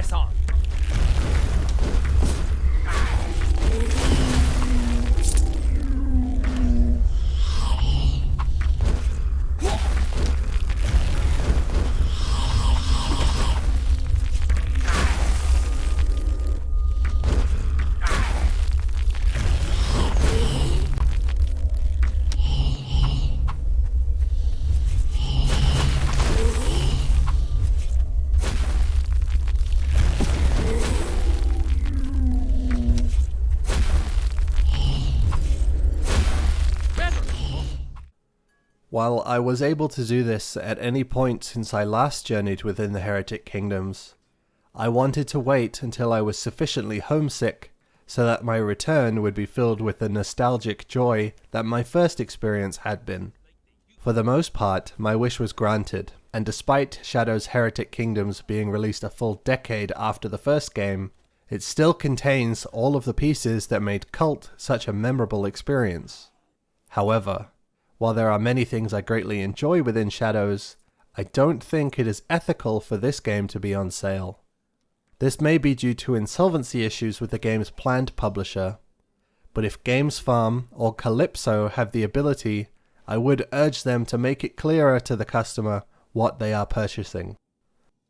Press on. While I was able to do this at any point since I last journeyed within the Heretic Kingdoms, I wanted to wait until I was sufficiently homesick so that my return would be filled with the nostalgic joy that my first experience had been. For the most part, my wish was granted, and despite Shadow's Heretic Kingdoms being released a full decade after the first game, it still contains all of the pieces that made Kult such a memorable experience. However, while there are many things I greatly enjoy within Shadows, I don't think it is ethical for this game to be on sale. This may be due to insolvency issues with the game's planned publisher, but if Games Farm or Calypso have the ability, I would urge them to make it clearer to the customer what they are purchasing.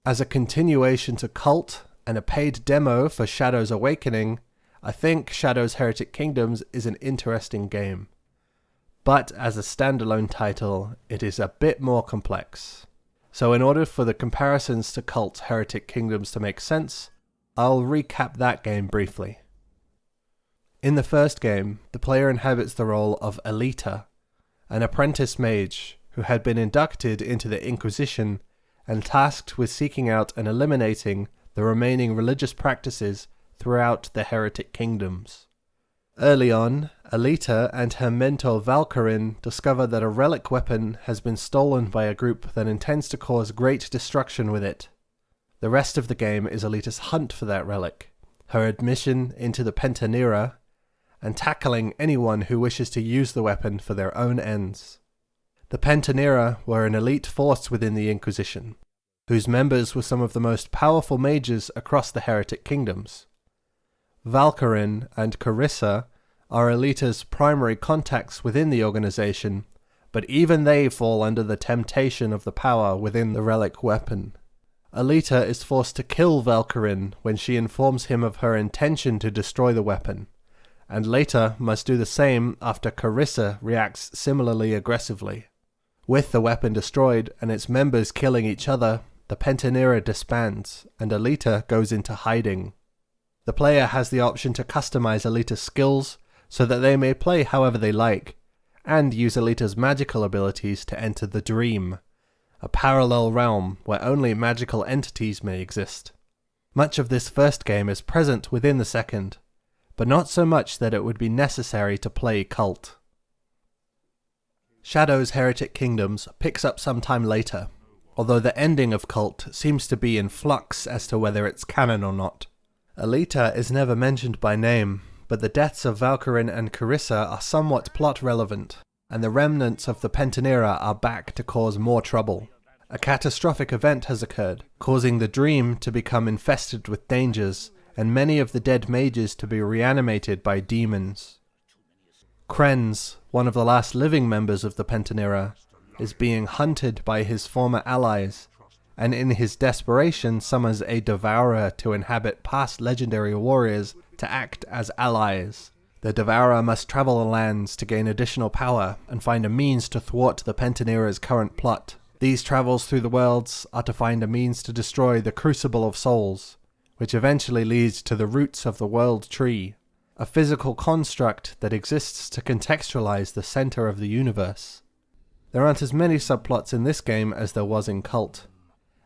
As a continuation to Kult and a paid demo for Shadows Awakening, I think Shadows Heretic Kingdoms is an interesting game. But as a standalone title, it is a bit more complex. So in order for the comparisons to Kult Heretic Kingdoms to make sense, I'll recap that game briefly. In the first game, the player inhabits the role of Alita, an apprentice mage who had been inducted into the Inquisition and tasked with seeking out and eliminating the remaining religious practices throughout the Heretic Kingdoms. Early on, Alita and her mentor Valkyrin discover that a relic weapon has been stolen by a group that intends to cause great destruction with it. The rest of the game is Alita's hunt for that relic, her admission into the Pentanera, and tackling anyone who wishes to use the weapon for their own ends. The Pentanera were an elite force within the Inquisition, whose members were some of the most powerful mages across the Heretic Kingdoms. Valkyrin and Carissa are Alita's primary contacts within the organization, but even they fall under the temptation of the power within the relic weapon. Alita is forced to kill Valkyrin when she informs him of her intention to destroy the weapon, and later must do the same after Carissa reacts similarly aggressively. With the weapon destroyed and its members killing each other, the Pentanera disbands, and Alita goes into hiding. The player has the option to customize Alita's skills so that they may play however they like, and use Alita's magical abilities to enter the Dream, a parallel realm where only magical entities may exist. Much of this first game is present within the second, but not so much that it would be necessary to play Kult. Shadows Heretic Kingdoms picks up some time later, although the ending of Kult seems to be in flux as to whether it's canon or not. Alita is never mentioned by name, but the deaths of Valkyrin and Carissa are somewhat plot relevant, and the remnants of the Pentanera are back to cause more trouble. A catastrophic event has occurred, causing the Dream to become infested with dangers, and many of the dead mages to be reanimated by demons. Krenz, one of the last living members of the Pentanera, is being hunted by his former allies, and in his desperation summons a Devourer to inhabit past legendary warriors to act as allies. The Devourer must travel the lands to gain additional power and find a means to thwart the Pentanera's current plot. These travels through the worlds are to find a means to destroy the Crucible of Souls, which eventually leads to the roots of the World Tree, a physical construct that exists to contextualize the center of the universe. There aren't as many subplots in this game as there was in Kult,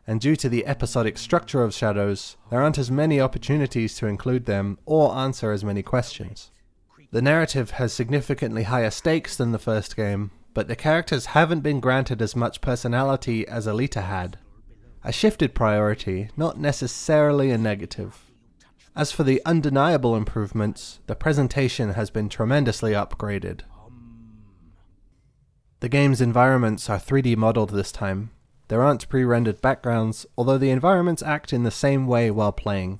and due to the episodic structure of Shadows, there aren't as many opportunities to include them or answer as many questions. The narrative has significantly higher stakes than the first game, but the characters haven't been granted as much personality as Alita had. A shifted priority, not necessarily a negative. As for the undeniable improvements, the presentation has been tremendously upgraded. The game's environments are 3D modeled this time, There aren't pre-rendered backgrounds, although the environments act in the same way while playing.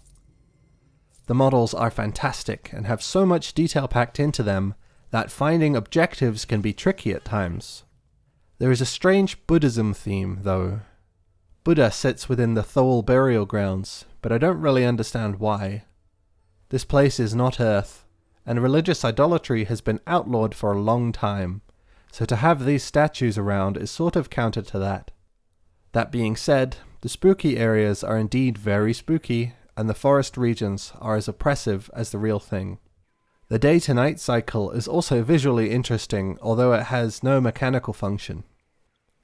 The models are fantastic and have so much detail packed into them that finding objectives can be tricky at times. There is a strange Buddhism theme, though. Buddha sits within the Thole burial grounds, but I don't really understand why. This place is not Earth, and religious idolatry has been outlawed for a long time, so to have these statues around is sort of counter to that. That being said, the spooky areas are indeed very spooky, and the forest regions are as oppressive as the real thing. The day-to-night cycle is also visually interesting, although it has no mechanical function.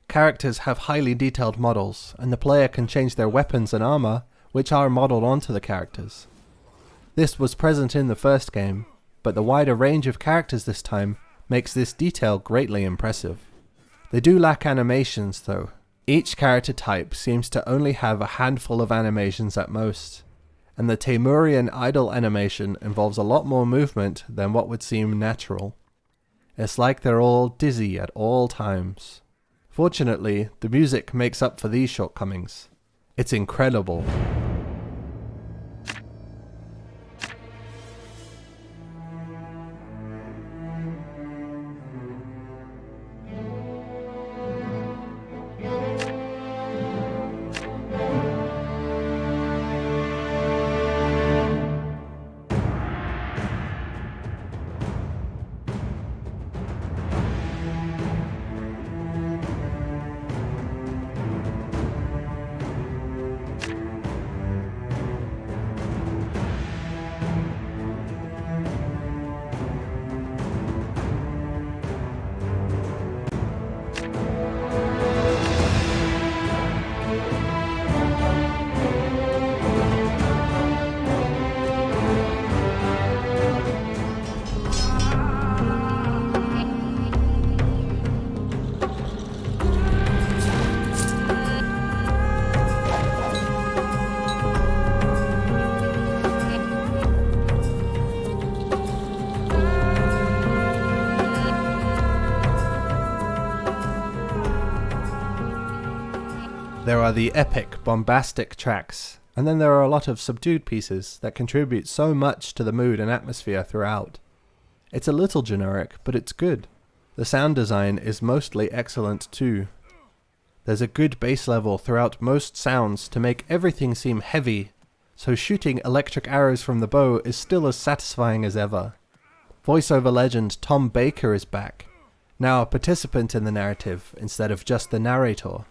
Characters have highly detailed models, and the player can change their weapons and armor, which are modeled onto the characters. This was present in the first game, but the wider range of characters this time makes this detail greatly impressive. They do lack animations though. Each character type seems to only have a handful of animations at most, and the Temurian idol animation involves a lot more movement than what would seem natural. It's like they're all dizzy at all times. Fortunately, the music makes up for these shortcomings. It's incredible. There are the epic, bombastic tracks, and then there are a lot of subdued pieces that contribute so much to the mood and atmosphere throughout. It's a little generic, but it's good. The sound design is mostly excellent too. There's a good bass level throughout most sounds to make everything seem heavy, so shooting electric arrows from the bow is still as satisfying as ever. Voiceover legend Tom Baker is back, now a participant in the narrative instead of just the narrator.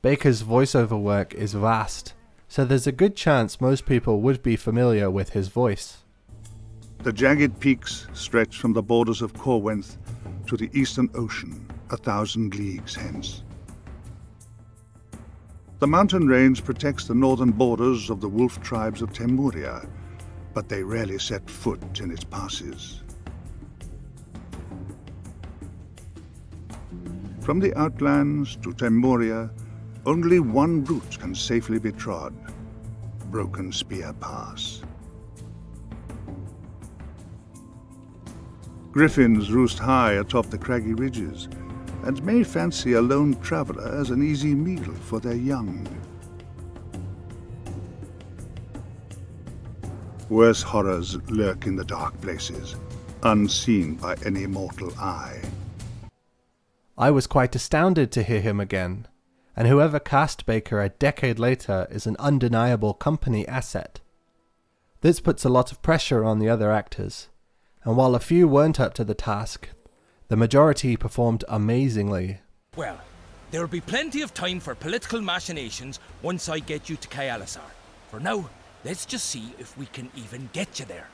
Baker's voiceover work is vast, so there's a good chance most people would be familiar with his voice. The jagged peaks stretch from the borders of Corwenthe to the eastern ocean, 1,000 leagues hence. The mountain range protects the northern borders of the wolf tribes of Temuria, but they rarely set foot in its passes. From the outlands to Temuria, only one route can safely be trod: Broken Spear Pass. Griffins roost high atop the craggy ridges, and may fancy a lone traveler as an easy meal for their young. Worse horrors lurk in the dark places, unseen by any mortal eye. I was quite astounded to hear him again, and whoever cast Baker a decade later is an undeniable company asset. This puts a lot of pressure on the other actors, and while a few weren't up to the task, the majority performed amazingly. Well, there will be plenty of time for political machinations once I get you to Kayalisar. For now, let's just see if we can even get you there.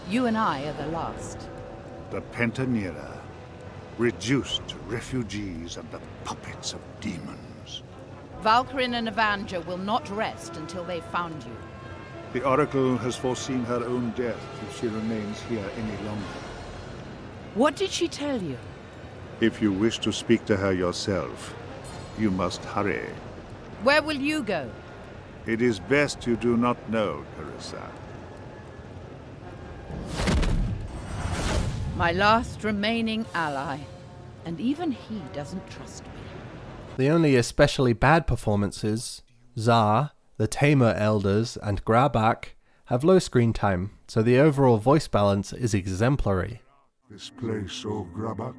You and I are the last. The Pentanera, reduced to refugees and the puppets of demons. Valkyrin and Evandja will not rest until they've found you. The Oracle has foreseen her own death if she remains here any longer. What did she tell you? If you wish to speak to her yourself, you must hurry. Where will you go? It is best you do not know, Carissa. My last remaining ally. And even he doesn't trust me. The only especially bad performances, Zar, the Tamer Elders, and Grabak, have low screen time, so the overall voice balance is exemplary. This place, O Grabak?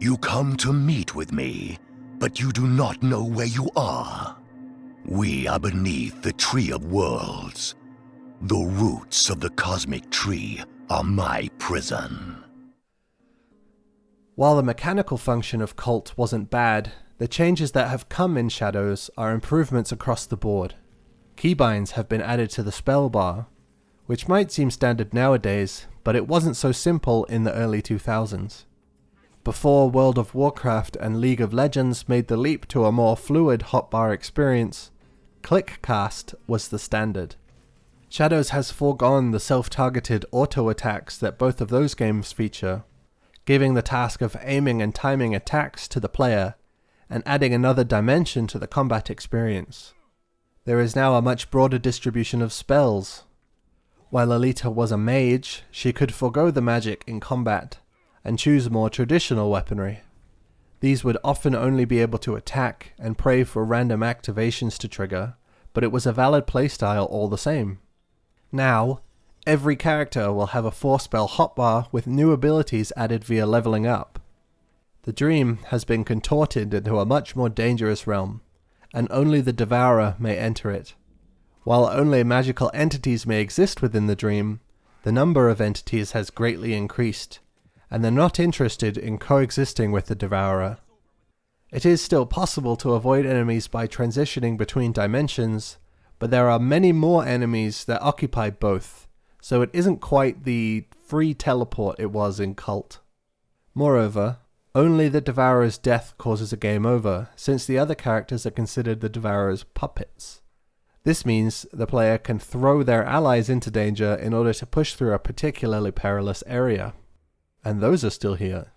You come to meet with me, but you do not know where you are. We are beneath the Tree of Worlds. The roots of the cosmic tree are my prison. While the mechanical function of Kult wasn't bad, the changes that have come in Shadows are improvements across the board. Keybinds have been added to the spell bar, which might seem standard nowadays, but it wasn't so simple in the early 2000s. Before World of Warcraft and League of Legends made the leap to a more fluid hotbar experience, click cast was the standard. Shadows has foregone the self-targeted auto-attacks that both of those games feature, giving the task of aiming and timing attacks to the player, and adding another dimension to the combat experience. There is now a much broader distribution of spells. While Alita was a mage, she could forego the magic in combat, and choose more traditional weaponry. These would often only be able to attack and pray for random activations to trigger, but it was a valid playstyle all the same. Now, every character will have a 4-spell hotbar with new abilities added via leveling up. The dream has been contorted into a much more dangerous realm, and only the Devourer may enter it. While only magical entities may exist within the dream, the number of entities has greatly increased, and they're not interested in coexisting with the Devourer. It is still possible to avoid enemies by transitioning between dimensions, but there are many more enemies that occupy both, so it isn't quite the free teleport it was in Kult. Moreover, only the Devourer's death causes a game over, since the other characters are considered the Devourer's puppets. This means the player can throw their allies into danger in order to push through a particularly perilous area. And those are still here.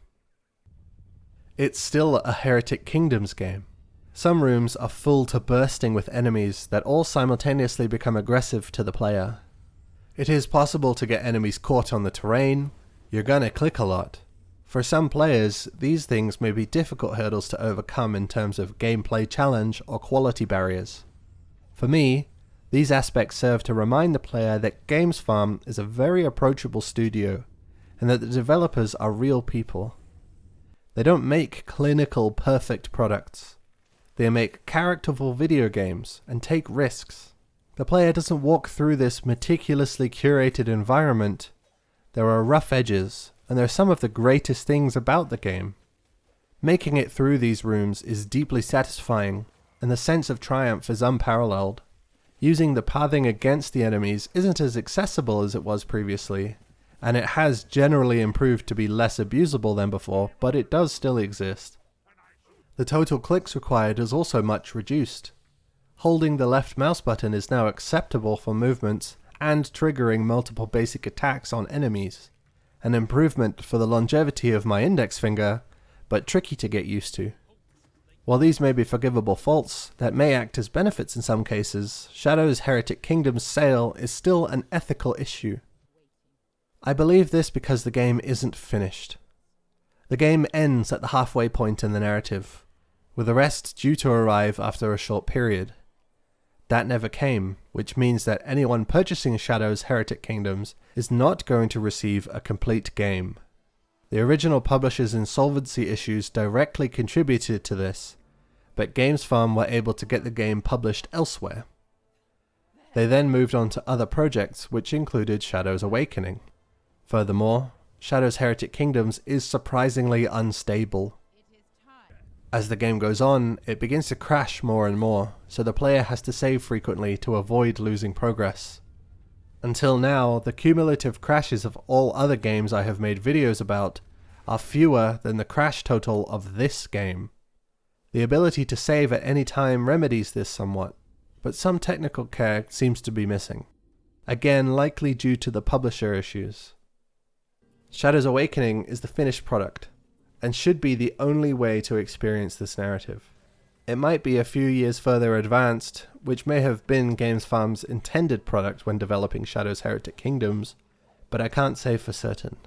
It's still a Heretic Kingdoms game. Some rooms are full to bursting with enemies that all simultaneously become aggressive to the player. It is possible to get enemies caught on the terrain. You're gonna click a lot. For some players, these things may be difficult hurdles to overcome in terms of gameplay challenge or quality barriers. For me, these aspects serve to remind the player that Games Farm is a very approachable studio, and that the developers are real people. They don't make clinical, perfect products. They make characterful video games and take risks. The player doesn't walk through this meticulously curated environment. There are rough edges, and they're some of the greatest things about the game. Making it through these rooms is deeply satisfying, and the sense of triumph is unparalleled. Using the pathing against the enemies isn't as accessible as it was previously, and it has generally improved to be less abusable than before, but it does still exist. The total clicks required is also much reduced. Holding the left mouse button is now acceptable for movements and triggering multiple basic attacks on enemies, an improvement for the longevity of my index finger, but tricky to get used to. While these may be forgivable faults that may act as benefits in some cases, Shadow's Heretic Kingdoms sale is still an ethical issue. I believe this because the game isn't finished. The game ends at the halfway point in the narrative, with the rest due to arrive after a short period. That never came, which means that anyone purchasing Shadow's Heretic Kingdoms is not going to receive a complete game. The original publisher's insolvency issues directly contributed to this, but Games Farm were able to get the game published elsewhere. They then moved on to other projects, which included Shadow's Awakening. Furthermore, Shadow's Heretic Kingdoms is surprisingly unstable. As the game goes on, it begins to crash more and more, so the player has to save frequently to avoid losing progress. Until now, the cumulative crashes of all other games I have made videos about are fewer than the crash total of this game. The ability to save at any time remedies this somewhat, but some technical care seems to be missing. Again, likely due to the publisher issues. Shadow's Awakening is the finished product, and should be the only way to experience this narrative. It might be a few years further advanced, which may have been Games Farm's intended product when developing Shadow's Heretic Kingdoms, but I can't say for certain.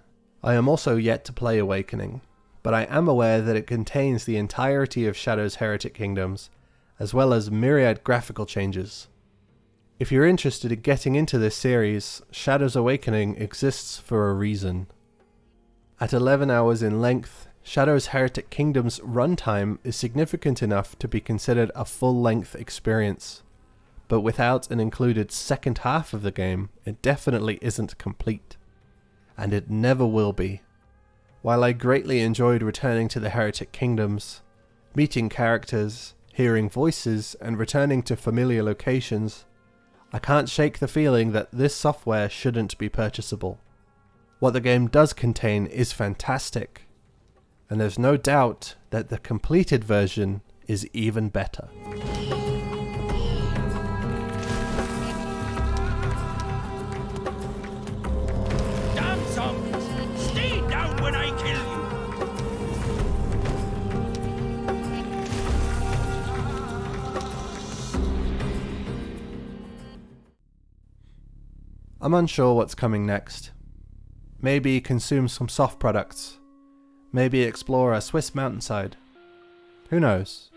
I am also yet to play Awakening, but I am aware that it contains the entirety of Shadow's Heretic Kingdoms, as well as myriad graphical changes. If you're interested in getting into this series, Shadow's Awakening exists for a reason. At 11 hours in length, Shadow's Heretic Kingdoms runtime is significant enough to be considered a full-length experience, but without an included second half of the game, it definitely isn't complete. And it never will be. While I greatly enjoyed returning to the Heretic Kingdoms, meeting characters, hearing voices, and returning to familiar locations, I can't shake the feeling that this software shouldn't be purchasable. What the game does contain is fantastic, and there's no doubt that the completed version is even better. Damn zombies! Stay down when I kill you! I'm unsure what's coming next. Maybe consume some soft products. Maybe explore a Swiss mountainside. Who knows?